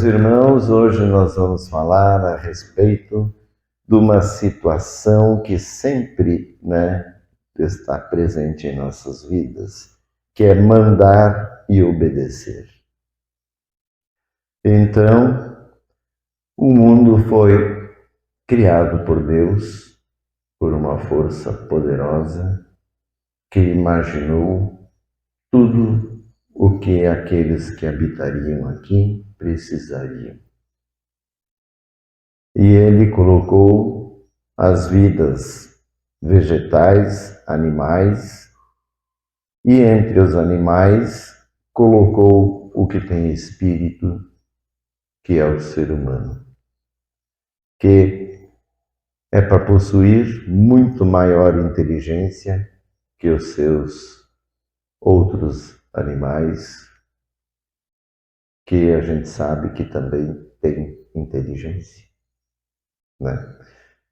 Meus irmãos, hoje nós vamos falar a respeito de uma situação que sempre, está presente em nossas vidas, que é mandar e obedecer. Então, o mundo foi criado por Deus, por uma força poderosa, que imaginou tudo o que aqueles que habitariam aqui precisariam. E ele colocou as vidas vegetais, animais, e entre os animais colocou o que tem espírito, que é o ser humano, que é para possuir muito maior inteligência que os seus outros animais, que a gente sabe que também tem inteligência,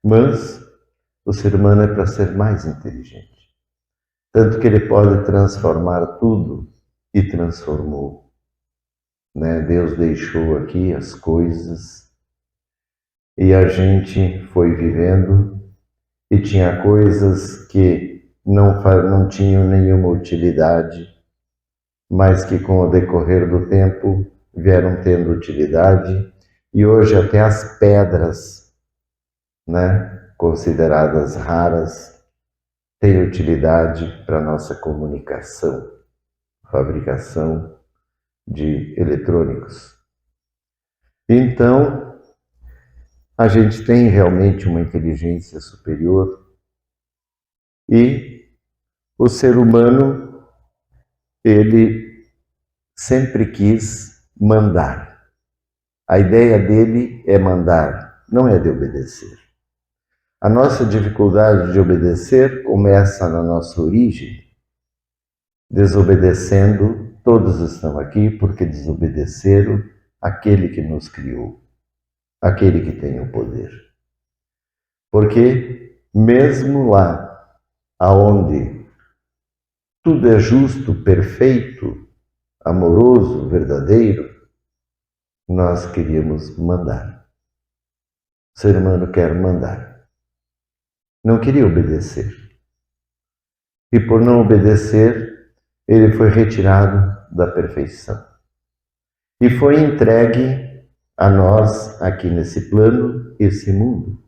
Mas o ser humano é para ser mais inteligente. Tanto que ele pode transformar tudo e transformou. Deus deixou aqui as coisas e a gente foi vivendo e tinha coisas que não tinham nenhuma utilidade, mas que com o decorrer do tempo vieram tendo utilidade, e hoje até as pedras, consideradas raras, têm utilidade para a nossa comunicação, fabricação de eletrônicos. Então, a gente tem realmente uma inteligência superior e o ser humano, ele sempre quis mandar. A ideia dele é mandar, não é de obedecer. A nossa dificuldade de obedecer começa na nossa origem. Desobedecendo, todos estão aqui porque desobedeceram aquele que nos criou, aquele que tem o poder. Porque mesmo lá aonde tudo é justo, perfeito, amoroso, verdadeiro, nós queríamos mandar. O ser humano quer mandar. Não queria obedecer. E por não obedecer, ele foi retirado da perfeição. E foi entregue a nós, aqui nesse plano, esse mundo,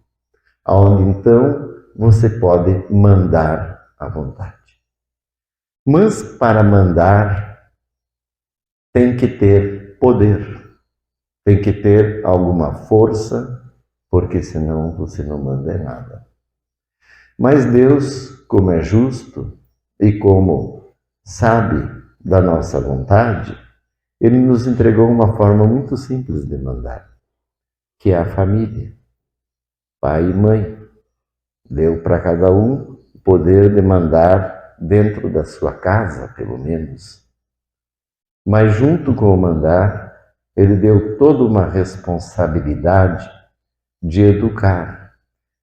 onde então você pode mandar à vontade. Mas para mandar, tem que ter poder, tem que ter alguma força, porque senão você não manda nada. Mas Deus, como é justo e como sabe da nossa vontade, Ele nos entregou uma forma muito simples de mandar, que é a família, pai e mãe. Deu para cada um o poder de mandar dentro da sua casa, pelo menos. Mas junto com o mandar, Ele deu toda uma responsabilidade de educar,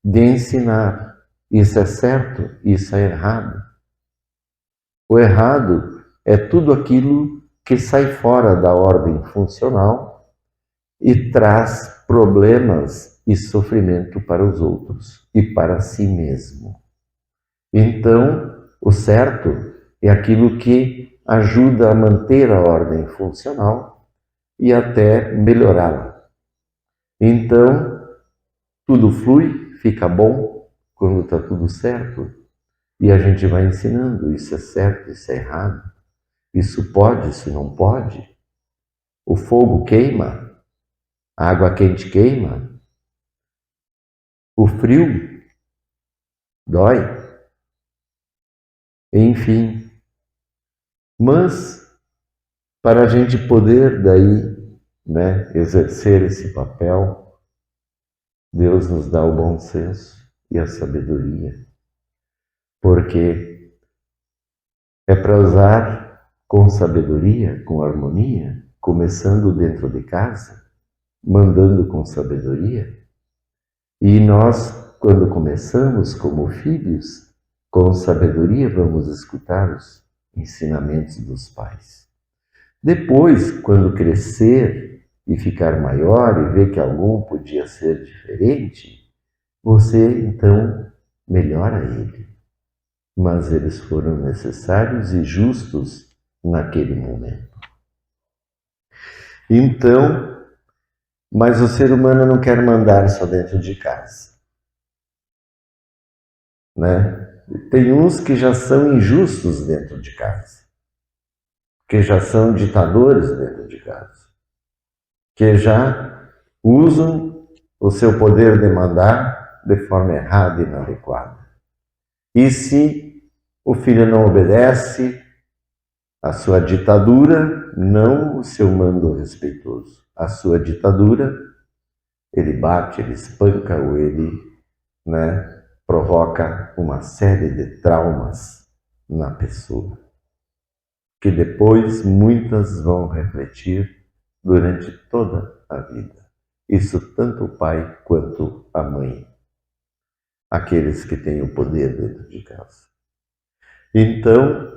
de ensinar. Isso é certo, isso é errado. O errado é tudo aquilo que sai fora da ordem funcional e traz problemas e sofrimento para os outros e para si mesmo. Então, o certo é aquilo que ajuda a manter a ordem funcional e até melhorá-la. Então, tudo flui, fica bom quando está tudo certo. E a gente vai ensinando, isso é certo, isso é errado, isso pode, isso não pode. O fogo queima, a água quente queima, o frio dói, enfim. Mas, para a gente poder daí, exercer esse papel, Deus nos dá o bom senso e a sabedoria. Porque é para usar com sabedoria, com harmonia, começando dentro de casa, mandando com sabedoria. E nós, quando começamos como filhos, com sabedoria vamos escutar os ensinamentos dos pais. Depois, quando crescer e ficar maior e ver que algum podia ser diferente, você então melhora ele. Mas eles foram necessários e justos naquele momento. Então, mas o ser humano não quer mandar só dentro de casa, né? Tem uns que já são injustos dentro de casa, que já são ditadores dentro de casa, que já usam o seu poder de mandar de forma errada e inadequada. E se o filho não obedece à sua ditadura, não o seu mando respeitoso, a sua ditadura, ele bate, ele espanca ou ele, provoca uma série de traumas na pessoa, que depois muitas vão refletir durante toda a vida. Isso tanto o pai quanto a mãe, aqueles que têm o poder dentro de casa. Então,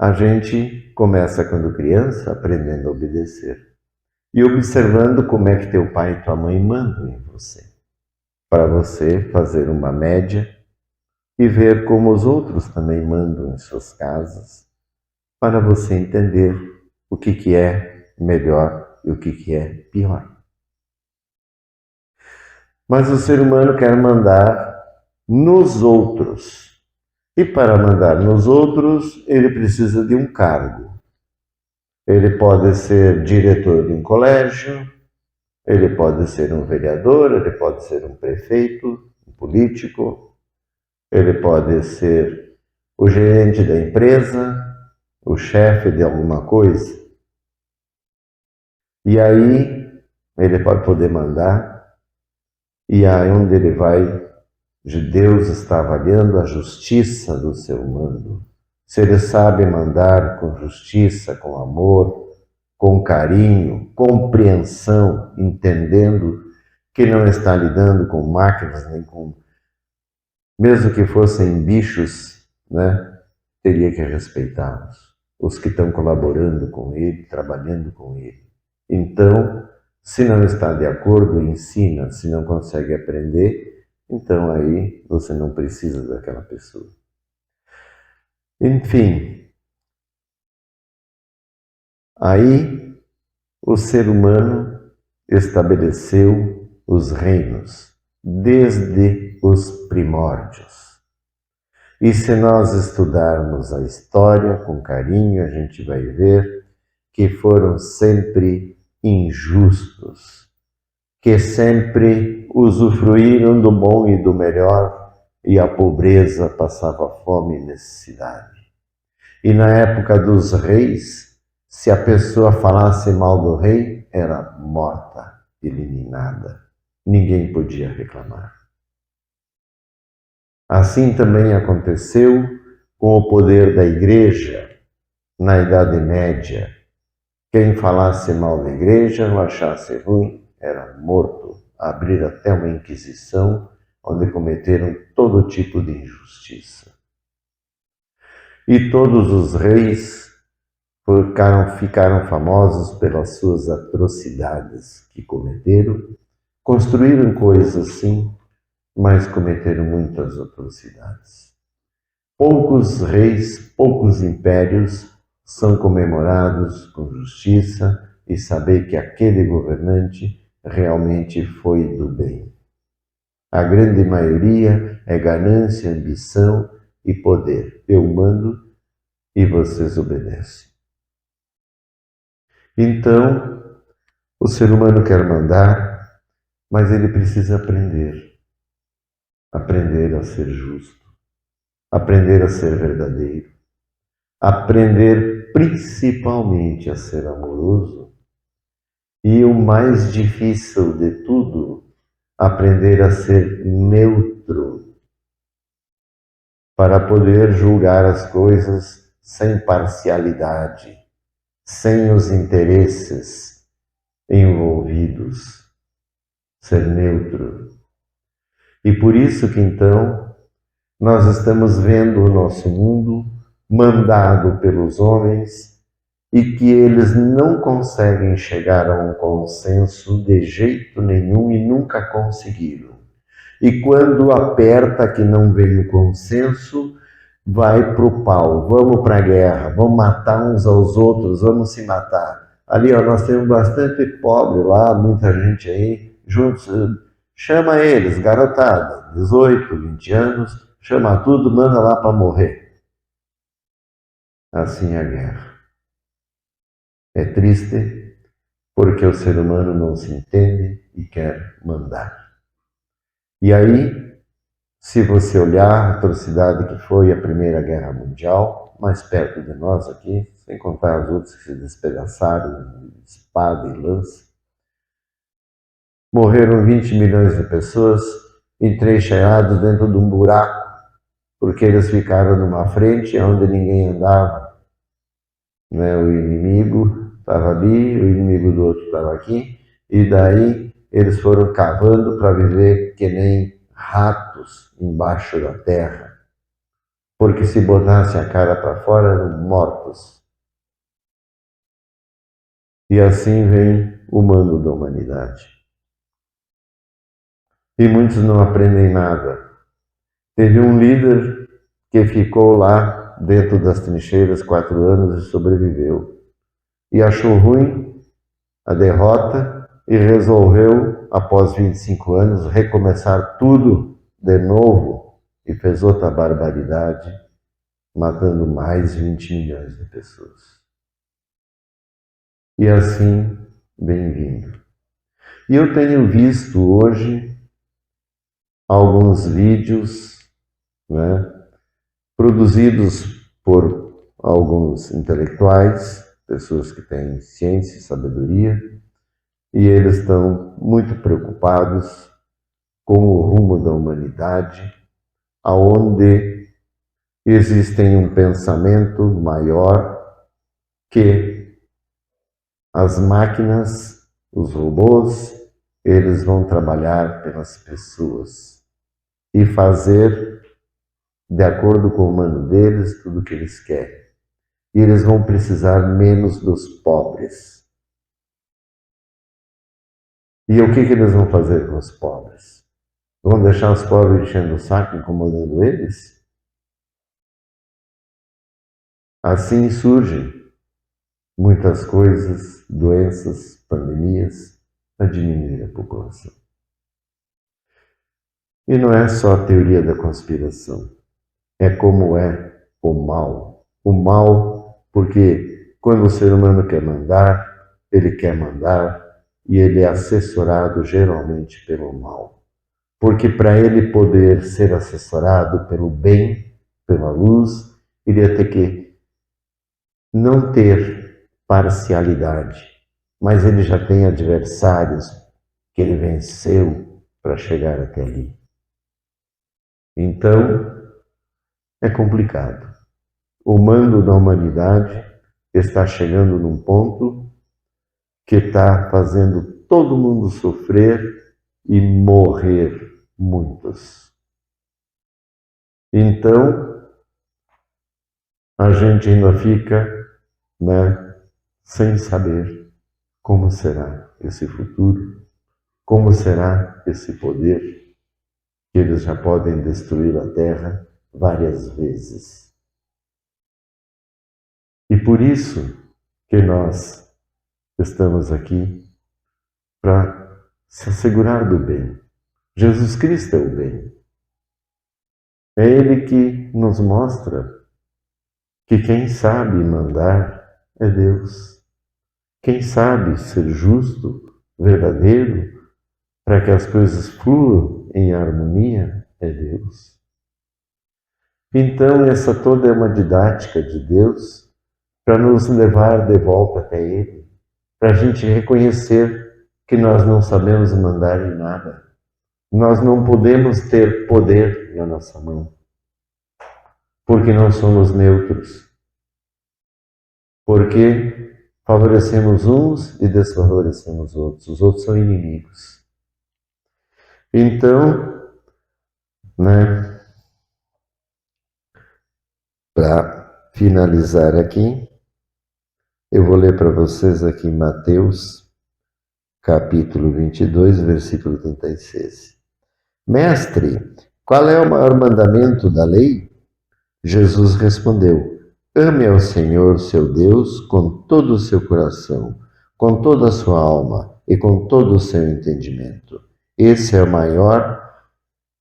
a gente começa quando criança aprendendo a obedecer e observando como é que teu pai e tua mãe mandam em você, para você fazer uma média e ver como os outros também mandam em suas casas, para você entender o que é melhor e o que é pior. Mas o ser humano quer mandar nos outros. E para mandar nos outros, ele precisa de um cargo. Ele pode ser diretor de um colégio, ele pode ser um vereador, ele pode ser um prefeito, um político, ele pode ser o gerente da empresa, o chefe de alguma coisa. E aí ele pode poder mandar, e aí onde ele vai, Deus está avaliando a justiça do seu mando. Se ele sabe mandar com justiça, com amor, com carinho, compreensão, entendendo que não está lidando com máquinas, nem com... Mesmo que fossem bichos, teria que respeitá-los. Os que estão colaborando com ele, trabalhando com ele. Então, se não está de acordo, ensina. Se não consegue aprender, então aí você não precisa daquela pessoa. Enfim, aí o ser humano estabeleceu os reinos desde os primórdios. E se nós estudarmos a história com carinho, a gente vai ver que foram sempre injustos, que sempre usufruíram do bom e do melhor e a pobreza passava fome e necessidade. E na época dos reis, se a pessoa falasse mal do rei, era morta, eliminada. Ninguém podia reclamar. Assim também aconteceu com o poder da igreja na Idade Média. Quem falasse mal da igreja ou achasse ruim, era morto. Abrir até uma inquisição, onde cometeram todo tipo de injustiça. E todos os reis ficaram famosos pelas suas atrocidades que cometeram. Construíram coisas, sim, mas cometeram muitas atrocidades. Poucos reis, poucos impérios são comemorados com justiça e saber que aquele governante realmente foi do bem. A grande maioria é ganância, ambição e poder. Eu mando e vocês obedecem. Então, o ser humano quer mandar, mas ele precisa aprender. Aprender a ser justo, aprender a ser verdadeiro, aprender principalmente a ser amoroso e o mais difícil de tudo, aprender a ser neutro, para poder julgar as coisas sem parcialidade, sem os interesses envolvidos, ser neutro. E por isso que então nós estamos vendo o nosso mundo mandado pelos homens e que eles não conseguem chegar a um consenso de jeito nenhum e nunca conseguiram. E quando aperta que não vem o consenso, vai para o pau, vamos para a guerra, vamos matar uns aos outros, vamos se matar. Ali, ó, nós temos bastante pobre lá, muita gente aí, juntos, chama eles, garotada, 18, 20 anos, chama tudo, manda lá para morrer. Assim é a guerra. É triste porque o ser humano não se entende e quer mandar. E aí, se você olhar a atrocidade que foi a Primeira Guerra Mundial, mais perto de nós aqui, sem contar as outras que se despedaçaram de espada e lança, morreram 20 milhões de pessoas entrincheirados dentro de um buraco, porque eles ficaram numa frente onde ninguém andava. Né? O inimigo estava ali, o inimigo do outro estava aqui, e daí eles foram cavando para viver que nem ratos embaixo da terra. Porque se botasse a cara para fora, eram mortos. E assim vem o mando da humanidade. E muitos não aprendem nada. Teve um líder que ficou lá dentro das trincheiras 4 anos e sobreviveu. E achou ruim a derrota e resolveu, após 25 anos, recomeçar tudo de novo e fez outra barbaridade, matando mais 20 milhões de pessoas. E assim, bem-vindo. E eu tenho visto hoje alguns vídeos, né, produzidos por alguns intelectuais, pessoas que têm ciência e sabedoria, e eles estão muito preocupados com o rumo da humanidade, aonde existem um pensamento maior que as máquinas, os robôs, eles vão trabalhar pelas pessoas e fazer, de acordo com o humano deles, tudo o que eles querem. E eles vão precisar menos dos pobres. E o que eles vão fazer com os pobres? Vão deixar os pobres enchendo o saco, incomodando eles? Assim surgem muitas coisas, doenças, pandemias, para diminuir a população. E não é só a teoria da conspiração, é como é o mal. O mal, porque quando o ser humano quer mandar, ele quer mandar e ele é assessorado geralmente pelo mal. Porque para ele poder ser assessorado pelo bem, pela luz, ele ia ter que não ter parcialidade, mas ele já tem adversários que ele venceu para chegar até ali. Então, é complicado. O mando da humanidade está chegando num ponto que está fazendo todo mundo sofrer e morrer muitos. Então, a gente ainda fica, né, sem saber como será esse futuro, como será esse poder, que eles já podem destruir a Terra várias vezes. E por isso que nós estamos aqui para se assegurar do bem. Jesus Cristo é o bem. É Ele que nos mostra que quem sabe mandar é Deus. Quem sabe ser justo, verdadeiro, para que as coisas fluam em harmonia é Deus. Então, essa toda é uma didática de Deus para nos levar de volta até Ele, para a gente reconhecer que nós não sabemos mandar em nada. Nós não podemos ter poder na nossa mão, porque não somos neutros, porque favorecemos uns e desfavorecemos outros. Os outros são inimigos. Então, né, para finalizar aqui, Eu vou ler para vocês aqui em Mateus, capítulo 22, versículo 36. Mestre, qual é o maior mandamento da lei? Jesus respondeu: ame ao Senhor, seu Deus, com todo o seu coração, com toda a sua alma e com todo o seu entendimento. Esse é o maior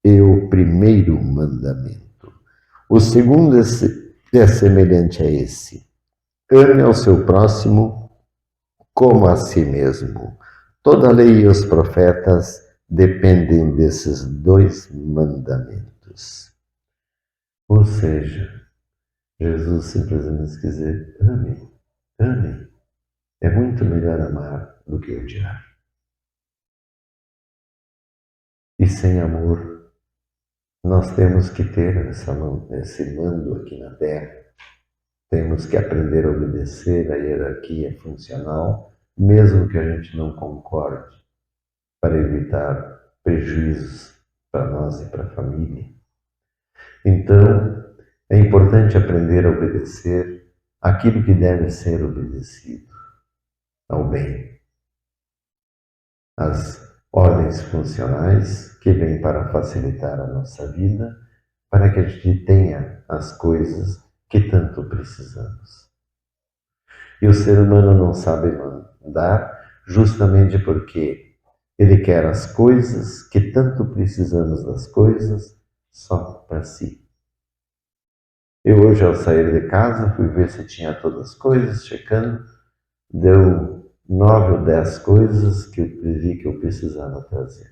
e o primeiro mandamento. O segundo é semelhante a esse: ame ao seu próximo como a si mesmo. Toda a lei e os profetas dependem desses dois mandamentos. Ou seja, Jesus simplesmente quis dizer: ame, ame. É muito melhor amar do que odiar. E sem amor, nós temos que ter esse mando aqui na Terra. Temos que aprender a obedecer à hierarquia funcional, mesmo que a gente não concorde, para evitar prejuízos para nós e para a família. Então, é importante aprender a obedecer aquilo que deve ser obedecido, ao bem, às ordens funcionais que vêm para facilitar a nossa vida, para que a gente tenha as coisas que tanto precisamos. E o ser humano não sabe mandar justamente porque ele quer as coisas que tanto precisamos das coisas só para si. Eu hoje, ao sair de casa, fui ver se tinha todas as coisas, checando, deu 9 ou 10 coisas que eu vi que eu precisava trazer.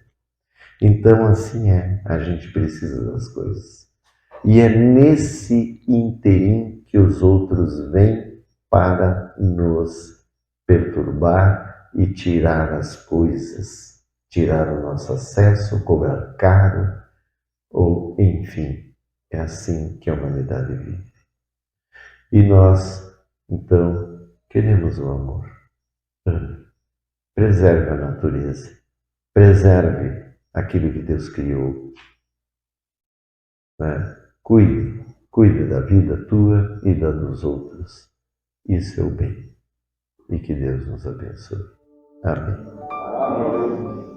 Então, assim é, a gente precisa das coisas. E é nesse interim que os outros vêm para nos perturbar e tirar as coisas, tirar o nosso acesso, cobrar caro, ou enfim, é assim que a humanidade vive. E nós, então, queremos o amor. Preserve a natureza, preserve aquilo que Deus criou. Né? Cuide da vida tua e da dos outros. Isso é o bem. E que Deus nos abençoe. Amém.